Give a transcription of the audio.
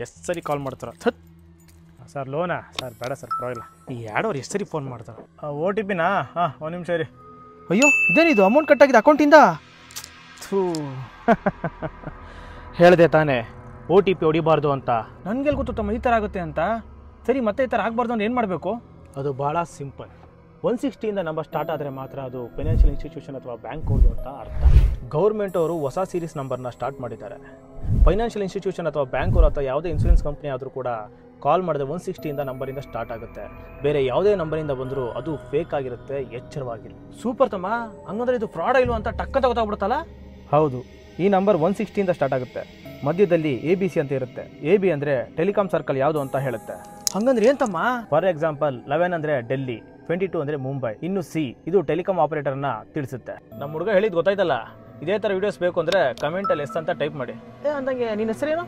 ಎಷ್ಟು ಸರಿ ಕಾಲ್ ಮಾಡ್ತಾರೆ ಸರ್ ಲೋನಾ ಸರ್ ಬೇಡ ಸರ್ ಪರವಾಗಿಲ್ಲ ಈ ಆಡೋರು ಎಷ್ಟು ಸರಿ ಫೋನ್ ಮಾಡ್ತಾರೆ ಓ ಟಿ ಪಿನಾ ಹಾಂ ಒಂದು ನಿಮಿಷ ರೀ ಅಯ್ಯೋ ಇದೇನಿದು ಅಮೌಂಟ್ ಕಟ್ಟಾಗಿದೆ ಅಕೌಂಟಿಂದ ಥೂ ಹೇಳಿದೆ ತಾನೇ ಓ ಟಿ ಪಿ ಹೊಡಿಬಾರ್ದು ಅಂತ ನನಗೆ ಗೊತ್ತು ತಮ್ಮ ಈ ಥರ ಆಗುತ್ತೆ ಅಂತ ಸರಿ ಮತ್ತೆ ಈ ಥರ ಆಗಬಾರ್ದು ಅಂದ್ರೆ ಏನು ಮಾಡಬೇಕು ಅದು ಭಾಳ ಸಿಂಪಲ್ 160 ನಂಬರ್ ಸ್ಟಾರ್ಟ್ ಆದರೆ ಮಾತ್ರ ಅದು ಫೈನಾನ್ಷಿಯಲ್ ಇನ್ಸ್ಟಿಟ್ಯೂಷನ್ ಅಥವಾ ಬ್ಯಾಂಕ್ ಅವ್ರದ್ದು ಅಂತ ಅರ್ಥ. ಗೌರ್ಮೆಂಟ್ ಅವರು ಹೊಸ ಸೀರೀಸ್ ನಂಬರ್ನ ಸ್ಟಾರ್ಟ್ ಮಾಡಿದ್ದಾರೆ. ಫೈನಾನ್ಷಿಯಲ್ ಇನ್ಸ್ಟಿಟ್ಯೂಷನ್ ಅಥವಾ ಬ್ಯಾಂಕ್ ಅವರು ಅಥವಾ ಯಾವುದೇ ಇನ್ಶೂರೆನ್ಸ್ ಕಂಪ್ನಿ ಆದರೂ ಕೂಡ ಕಾಲ್ ಮಾಡಿದ್ರೆ 160 ನಂಬರಿಂದ ಸ್ಟಾರ್ಟ್ ಆಗುತ್ತೆ. ಬೇರೆ ಯಾವುದೇ ನಂಬರಿಂದ ಬಂದರೂ ಅದು ಫೇಕ್ ಆಗಿರುತ್ತೆ, ಎಚ್ಚರವಾಗಿರಿ. ಸೂಪರ್ ತಮ್ಮ, ಹಂಗಂದ್ರೆ ಇದು ಫ್ರಾಡ್ ಇಲ್ವ ಅಂತ ಟಕ್ಕಂತ ಗೊತ್ತಾಗ್ಬಿಡುತ್ತಲ್ಲ. ಹೌದು, ಈ ನಂಬರ್ 160 ಸ್ಟಾರ್ಟ್ ಆಗುತ್ತೆ. ಮಧ್ಯದಲ್ಲಿ ABC ಅಂತ ಇರುತ್ತೆ. AB ಅಂದರೆ ಟೆಲಿಕಾಂ ಸರ್ಕಲ್ ಯಾವುದು ಅಂತ ಹೇಳುತ್ತೆ. ಹಂಗಂದ್ರೆ ಏನು ತಮ್ಮ? ಫಾರ್ ಎಕ್ಸಾಂಪಲ್ 11 ಅಂದರೆ ಡೆಲ್ಲಿ, 22 ಅಂದರೆ ಮುಂಬೈ, ಇನ್ನು C ಇದು ಟೆಲಿಕಾಂ ಆಪರೇಟರ್ನ ತಿಳಿಸುತ್ತೆ. ನಮ್ಮ ಹುಡುಗ ಹೇಳಿದ್ ಗೊತ್ತಾಯ್ತಲ್ಲ. ಇದೇ ಥರ ವಿಡಿಯೋಸ್ ಬೇಕು ಅಂದರೆ ಕಮೆಂಟಲ್ಲಿ ಎಸ್ ಅಂತ ಟೈಪ್ ಮಾಡಿ. ಅಂದಂಗೆ ನಿನ್ನ ಹೆಸರೇನು?